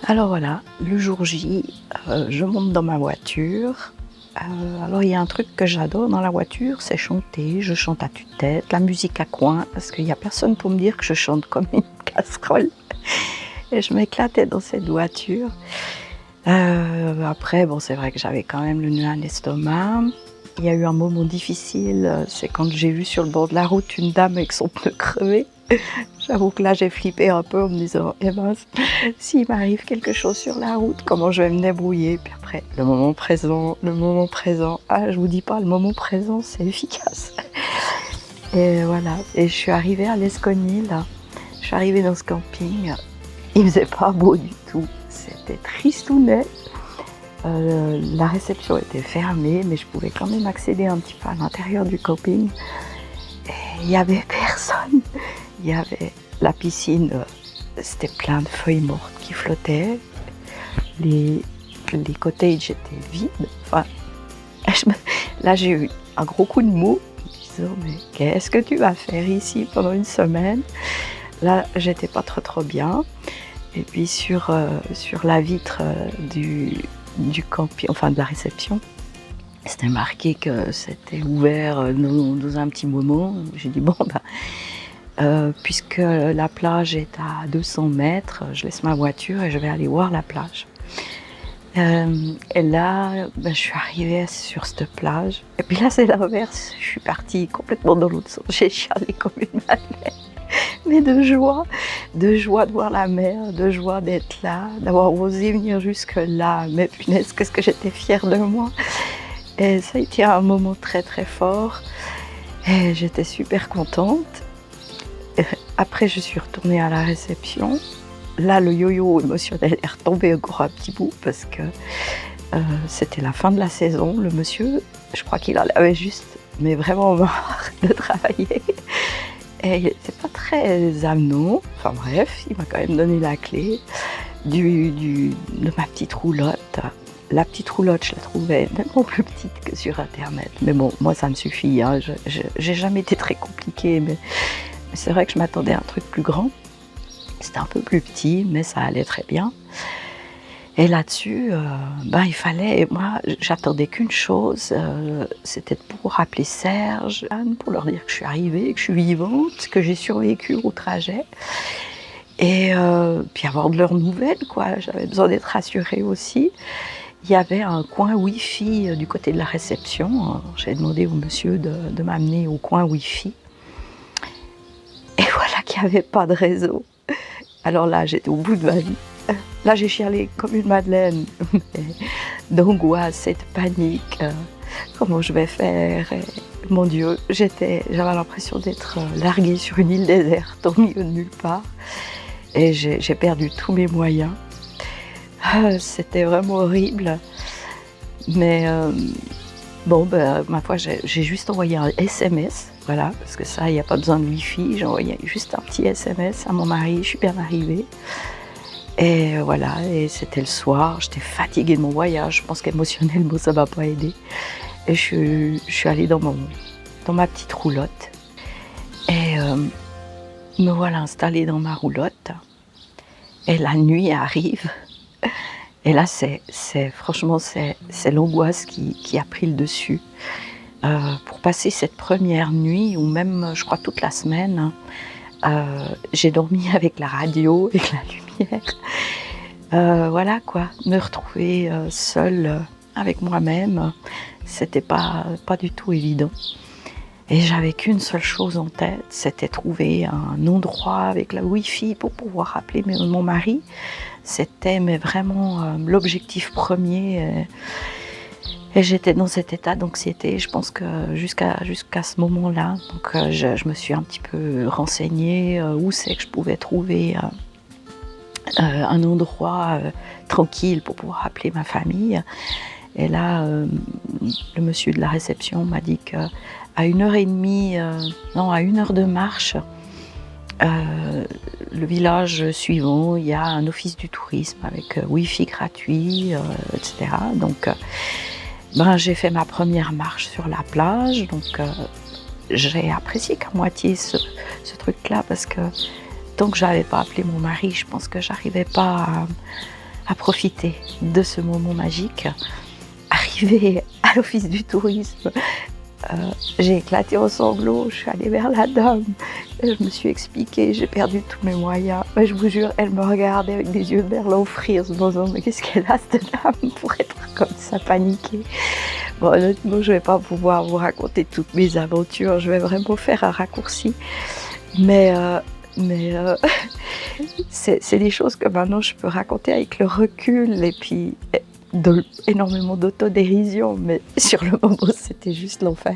Alors voilà, le jour J, je monte dans ma voiture. Alors il y a un truc que j'adore dans la voiture, c'est chanter. Je chante à tue-tête, la musique à coin, parce qu'il n'y a personne pour me dire que je chante comme une casserole. Et je m'éclatais dans cette voiture. Après, bon, c'est vrai que j'avais quand même le nœud à l'estomac. Il y a eu un moment difficile, c'est quand j'ai vu sur le bord de la route une dame avec son pneu crevé. J'avoue que là, j'ai flippé un peu en me disant: «Eh mince, s'il m'arrive quelque chose sur la route, comment je vais me débrouiller?» Puis après, le moment présent, ah, je vous dis pas, le moment présent, c'est efficace. Et voilà, et je suis arrivée à l'Esconil, je suis arrivée dans ce camping, il faisait pas beau du tout, c'était tristounet. La réception était fermée, mais je pouvais quand même accéder un petit peu à l'intérieur du camping. Et il y avait personne. Il y avait la piscine, c'était plein de feuilles mortes qui flottaient. Les cottages étaient vides. Enfin, là, j'ai eu un gros coup de mou, en me disant: «Mais qu'est-ce que tu vas faire ici pendant une semaine?» Là, j'étais pas trop bien. Et puis sur la vitre du camping, enfin de la réception, c'était marqué que c'était ouvert dans un petit moment. J'ai dit: «Bon, puisque la plage est à 200 mètres, je laisse ma voiture et je vais aller voir la plage.» Et là, je suis arrivée sur cette plage. Et puis là, c'est l'inverse. Je suis partie complètement dans l'autre sens. J'ai chialé comme une madeleine. Mais de joie de voir la mer, de joie d'être là, d'avoir osé venir jusque-là. Mais punaise, qu'est-ce que j'étais fière de moi. Et ça a été un moment très très fort. Et j'étais super contente. Après, je suis retournée à la réception. Là, le yo-yo émotionnel est retombé encore un petit bout parce que c'était la fin de la saison. Le monsieur, je crois qu'il en avait juste, mais vraiment marre de travailler. Et il n'était pas très avenant. Enfin bref, il m'a quand même donné la clé de ma petite roulotte. La petite roulotte, je la trouvais nettement plus petite que sur Internet. Mais bon, moi, ça me suffit. Hein. J'ai jamais été très compliquée, mais c'est vrai que je m'attendais à un truc plus grand. C'était un peu plus petit, mais ça allait très bien. Et là-dessus, il fallait, et moi, j'attendais qu'une chose, c'était de pouvoir appeler Serge, Anne, pour leur dire que je suis arrivée, que je suis vivante, que j'ai survécu au trajet. Et puis avoir de leurs nouvelles, quoi. J'avais besoin d'être rassurée aussi. Il y avait un coin Wi-Fi du côté de la réception. J'ai demandé au monsieur de m'amener au coin Wi-Fi. Et voilà qu'il n'y avait pas de réseau. Alors là, j'étais au bout de ma vie. Là, j'ai chialé comme une madeleine, d'angoisse et de panique. Comment je vais faire? Et, mon Dieu, j'avais l'impression d'être larguée sur une île déserte, au milieu de nulle part. Et j'ai perdu tous mes moyens. C'était vraiment horrible. Mais ma foi, j'ai juste envoyé un SMS. Voilà, parce que ça, il n'y a pas besoin de Wi-Fi. J'ai envoyé juste un petit SMS à mon mari. Je suis bien arrivée. Et voilà, et c'était le soir, j'étais fatiguée de mon voyage, je pense qu'émotionnellement ça m'a pas aidée. Et je suis allée dans ma petite roulotte. Et me voilà installée dans ma roulotte. Et la nuit arrive. Et là, franchement, c'est l'angoisse qui a pris le dessus. Pour passer cette première nuit, ou même, je crois, toute la semaine, j'ai dormi avec la radio, avec la lumière. Voilà quoi, me retrouver seule avec moi-même, c'était pas du tout évident. Et j'avais qu'une seule chose en tête, c'était trouver un endroit avec la Wi-Fi pour pouvoir appeler mon mari. C'était vraiment l'objectif premier. Et j'étais dans cet état d'anxiété, je pense que jusqu'à ce moment-là. Donc je me suis un petit peu renseignée où c'est que je pouvais trouver un endroit tranquille pour pouvoir appeler ma famille. Et là, le monsieur de la réception m'a dit qu'à 1h30, à 1 heure de marche, le village suivant, il y a un office du tourisme avec Wi-Fi gratuit, etc. Donc, j'ai fait ma première marche sur la plage. Donc, j'ai apprécié qu'à moitié ce truc-là, parce que tant que j'avais pas appelé mon mari, je pense que j'arrivais pas à profiter de ce moment magique. Arrivée à l'office du tourisme, j'ai éclaté en sanglots, je suis allée vers la dame, je me suis expliquée, j'ai perdu tous mes moyens. Mais je vous jure, elle me regardait avec des yeux de merlan frire, se disant mais qu'est-ce qu'elle a cette dame pour être comme ça paniquée. Bon, honnêtement, je ne vais pas pouvoir vous raconter toutes mes aventures, je vais vraiment faire un raccourci. Mais c'est des choses que maintenant je peux raconter avec le recul et puis énormément d'autodérision, mais sur le moment c'était juste l'enfer.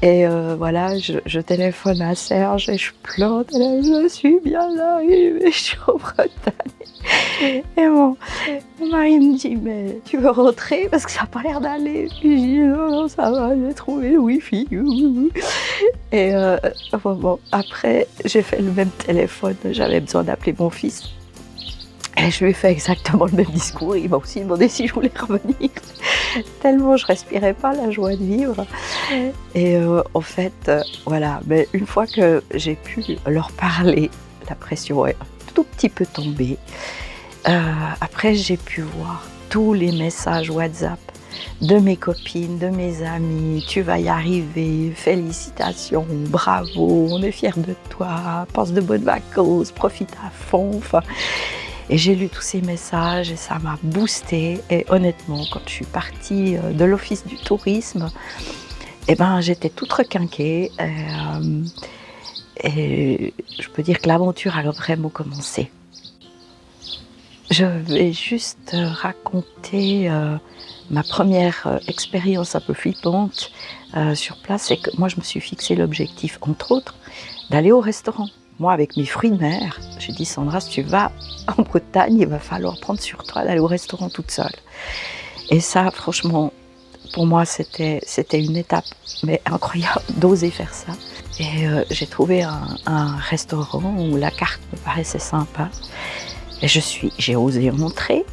Et voilà, je téléphone à Serge et je plante, je suis bien arrivée, je suis en Bretagne. Et mon mari me dit mais tu veux rentrer parce que ça n'a pas l'air d'aller. Puis je dis non ça va, j'ai trouvé le wifi. Et bon, après j'ai fait le même téléphone, j'avais besoin d'appeler mon fils. Et je lui ai fait exactement le même discours, il m'a aussi demandé si je voulais revenir, tellement je respirais pas la joie de vivre. Et en fait, voilà, mais une fois que j'ai pu leur parler, la pression est un tout petit peu tombée. Après, j'ai pu voir tous les messages WhatsApp de mes copines, de mes amis, tu vas y arriver, félicitations, bravo, on est fiers de toi, passe de bonnes vacances, profite à fond, enfin. Et j'ai lu tous ces messages et ça m'a boostée. Et honnêtement, quand je suis partie de l'office du tourisme, eh ben, j'étais toute requinquée. Et je peux dire que l'aventure a vraiment commencé. Je vais juste raconter ma première expérience un peu flippante sur place. C'est que moi, je me suis fixé l'objectif, entre autres, d'aller au restaurant. Moi, avec mes fruits de mer, j'ai dit Sandra, si tu vas en Bretagne, il va falloir prendre sur toi d'aller au restaurant toute seule. Et ça, franchement, pour moi, c'était une étape mais incroyable d'oser faire ça. Et j'ai trouvé un restaurant où la carte me paraissait sympa. Et j'ai osé entrer,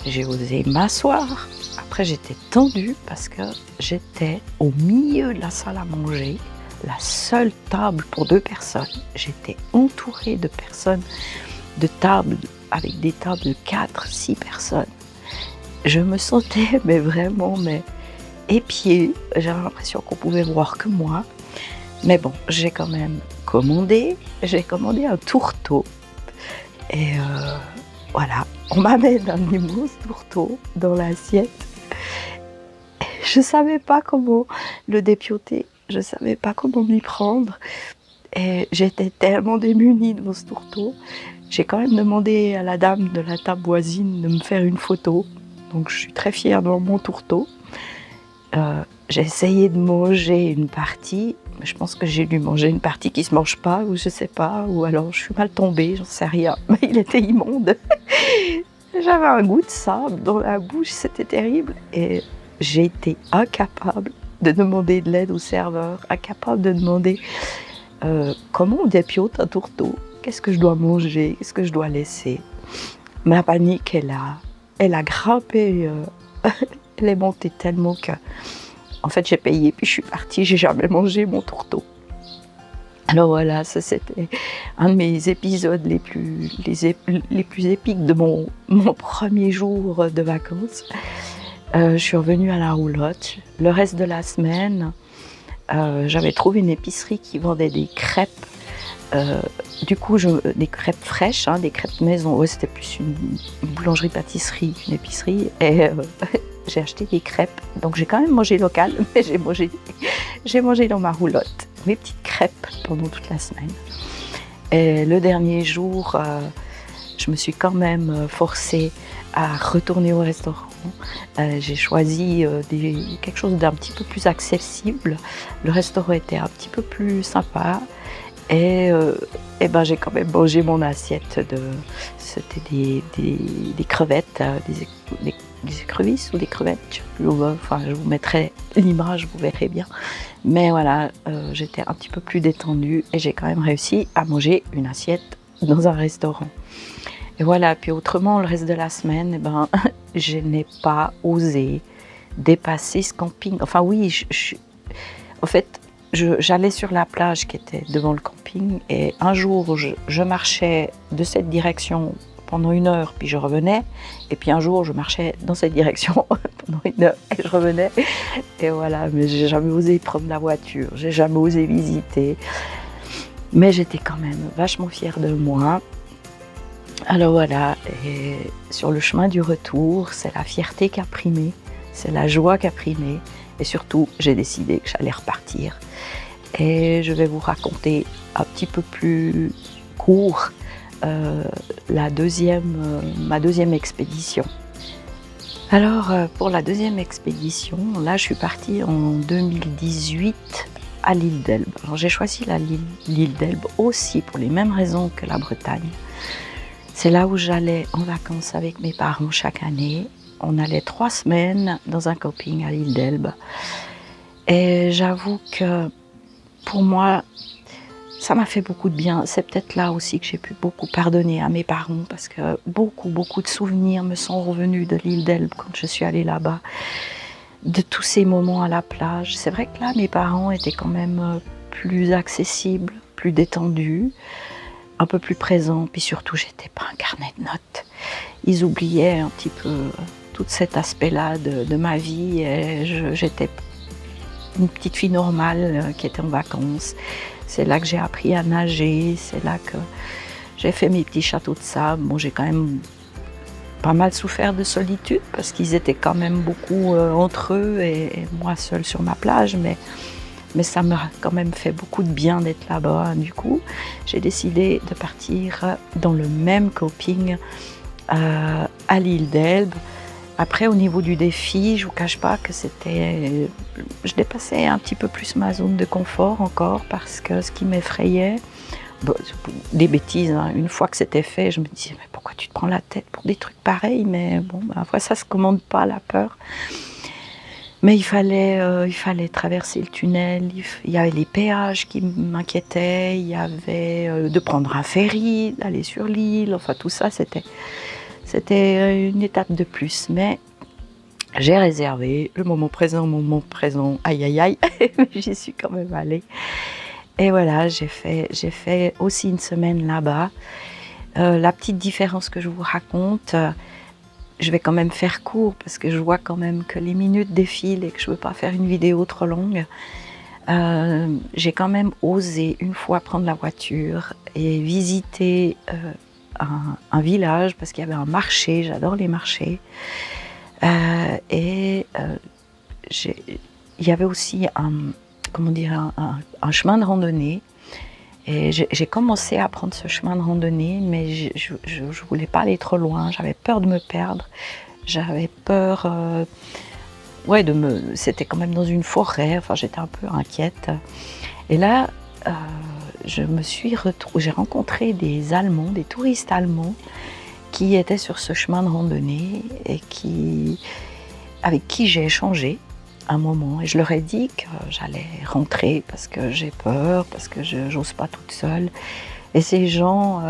j'ai osé m'asseoir. Après, j'étais tendue parce que j'étais au milieu de la salle à manger. La seule table pour 2 personnes. J'étais entourée de personnes, de tables, avec des tables de 4, 6 personnes. Je me sentais vraiment épiée. J'avais l'impression qu'on pouvait voir que moi. Mais bon, j'ai quand même commandé. J'ai commandé un tourteau. Et voilà, on m'amène un immense tourteau dans l'assiette. Je ne savais pas comment le dépioter. Je ne savais pas comment m'y prendre et j'étais tellement démunie devant ce tourteau. J'ai quand même demandé à la dame de la table voisine de me faire une photo. Donc je suis très fière devant mon tourteau. J'ai essayé de manger une partie. Je pense que j'ai dû manger une partie qui ne se mange pas ou je ne sais pas. Ou alors je suis mal tombée, j'en sais rien. Mais il était immonde. J'avais un goût de sable dans la bouche, c'était terrible. Et j'ai été incapable de demander de l'aide au serveur, incapable de demander comment on dépiote un tourteau, qu'est-ce que je dois manger, qu'est-ce que je dois laisser. Ma panique, elle a grimpé, elle est montée tellement que, en fait, j'ai payé, puis je suis partie, j'ai jamais mangé mon tourteau. Alors voilà, ça c'était un de mes épisodes les plus épiques de mon premier jour de vacances. Je suis revenue à la roulotte. Le reste de la semaine, j'avais trouvé une épicerie qui vendait des crêpes. Du coup, des crêpes fraîches, hein, des crêpes maison. Ouais, c'était plus une boulangerie-pâtisserie qu'une épicerie. Et j'ai acheté des crêpes. Donc j'ai quand même mangé local, mais j'ai mangé dans ma roulotte mes petites crêpes pendant toute la semaine. Et le dernier jour, je me suis quand même forcée à retourner au restaurant. J'ai choisi quelque chose d'un petit peu plus accessible. Le restaurant était un petit peu plus sympa. Et ben, j'ai quand même mangé mon assiette c'était des crevettes, des écrevisses ou des crevettes. Enfin, je vous mettrai l'image, vous verrez bien. Mais voilà, j'étais un petit peu plus détendue et j'ai quand même réussi à manger une assiette dans un restaurant. Et voilà, puis autrement, le reste de la semaine, eh ben, je n'ai pas osé dépasser ce camping. Enfin oui, en fait, j'allais sur la plage qui était devant le camping et un jour, je marchais de cette direction pendant 1 heure, puis je revenais. Et puis un jour, je marchais dans cette direction pendant 1 heure et je revenais. Et voilà, mais j'ai jamais osé prendre la voiture, j'ai jamais osé visiter. Mais j'étais quand même vachement fière de moi. Alors voilà, et sur le chemin du retour, c'est la fierté qui a primé, c'est la joie qui a primé. Et surtout, j'ai décidé que j'allais repartir. Et je vais vous raconter un petit peu plus court ma deuxième expédition. Alors pour la deuxième expédition, là je suis partie en 2018 à l'île d'Elbe. Alors j'ai choisi l'île d'Elbe aussi pour les mêmes raisons que la Bretagne. C'est là où j'allais en vacances avec mes parents chaque année. On allait 3 semaines dans un camping à l'île d'Elbe. Et j'avoue que pour moi, ça m'a fait beaucoup de bien. C'est peut-être là aussi que j'ai pu beaucoup pardonner à mes parents parce que beaucoup de souvenirs me sont revenus de l'île d'Elbe quand je suis allée là-bas. De tous ces moments à la plage. C'est vrai que là, mes parents étaient quand même plus accessibles, plus détendus, un peu plus présents. Puis surtout, j'étais pas un carnet de notes. Ils oubliaient un petit peu tout cet aspect-là de ma vie. Et j'étais une petite fille normale qui était en vacances. C'est là que j'ai appris à nager, c'est là que j'ai fait mes petits châteaux de sable. Bon, j'ai quand même pas mal souffert de solitude parce qu'ils étaient quand même beaucoup entre eux et moi seule sur ma plage, mais ça m'a quand même fait beaucoup de bien d'être là-bas. Du coup, j'ai décidé de partir dans le même camping à l'île d'Elbe. Après, au niveau du défi, je ne vous cache pas que je dépassais un petit peu plus ma zone de confort encore parce que ce qui m'effrayait, des bêtises, hein. Une fois que c'était fait, je me disais mais pourquoi tu te prends la tête pour des trucs pareils? Mais bon, après ça se commande pas, la peur. Mais il fallait traverser le tunnel, il y avait les péages qui m'inquiétaient, il y avait de prendre un ferry, d'aller sur l'île, enfin tout ça c'était une étape de plus, mais j'ai réservé le moment présent, aïe aïe aïe, j'y suis quand même allée. Et voilà, j'ai fait aussi une semaine là-bas. La petite différence que je vous raconte, je vais quand même faire court parce que je vois quand même que les minutes défilent et que je ne veux pas faire une vidéo trop longue. J'ai quand même osé une fois prendre la voiture et visiter un village parce qu'il y avait un marché, j'adore les marchés. Il y avait aussi un chemin de randonnée. Et j'ai commencé à prendre ce chemin de randonnée, mais je ne voulais pas aller trop loin, j'avais peur de me perdre, j'avais peur... c'était quand même dans une forêt, enfin j'étais un peu inquiète. Et là, j'ai rencontré des Allemands, des touristes allemands qui étaient sur ce chemin de randonnée et avec qui j'ai échangé un moment. Et je leur ai dit que j'allais rentrer parce que j'ai peur, parce que je n'ose pas toute seule. Et ces gens,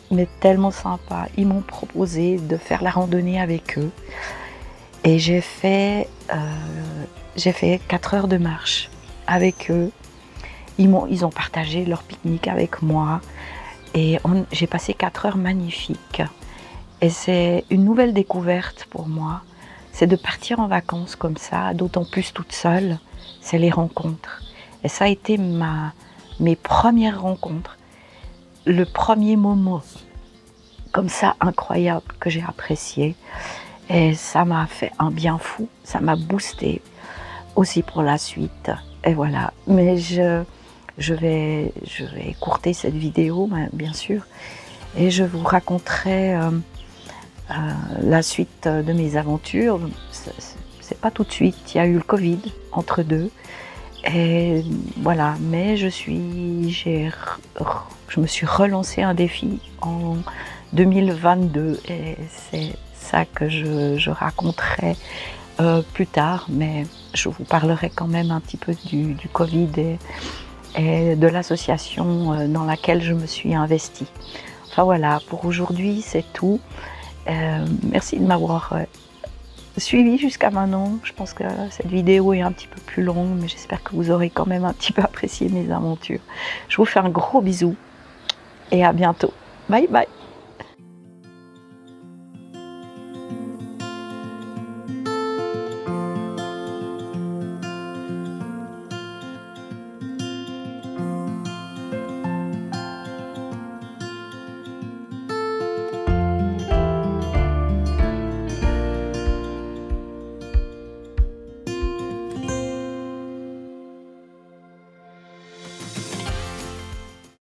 mais tellement sympas, ils m'ont proposé de faire la randonnée avec eux. Et j'ai fait 4 heures de marche avec eux. Ils ont partagé leur pique-nique avec moi et j'ai passé 4 heures magnifiques. Et c'est une nouvelle découverte pour moi, c'est de partir en vacances comme ça, d'autant plus toute seule, c'est les rencontres. Et ça a été mes premières rencontres, le premier moment comme ça incroyable que j'ai apprécié. Et ça m'a fait un bien fou, ça m'a boosté aussi pour la suite. Et voilà, mais je vais écourter cette vidéo, bien sûr, et je vous raconterai la suite de mes aventures. C'est pas tout de suite, il y a eu le Covid entre deux, et voilà, mais je me suis relancée un défi en 2022, et c'est ça que je raconterai plus tard, mais je vous parlerai quand même un petit peu du Covid et de l'association dans laquelle je me suis investie. Enfin voilà, pour aujourd'hui c'est tout. Merci de m'avoir suivi jusqu'à maintenant. Je pense que cette vidéo est un petit peu plus longue, mais j'espère que vous aurez quand même un petit peu apprécié mes aventures. Je vous fais un gros bisou et à bientôt. Bye bye.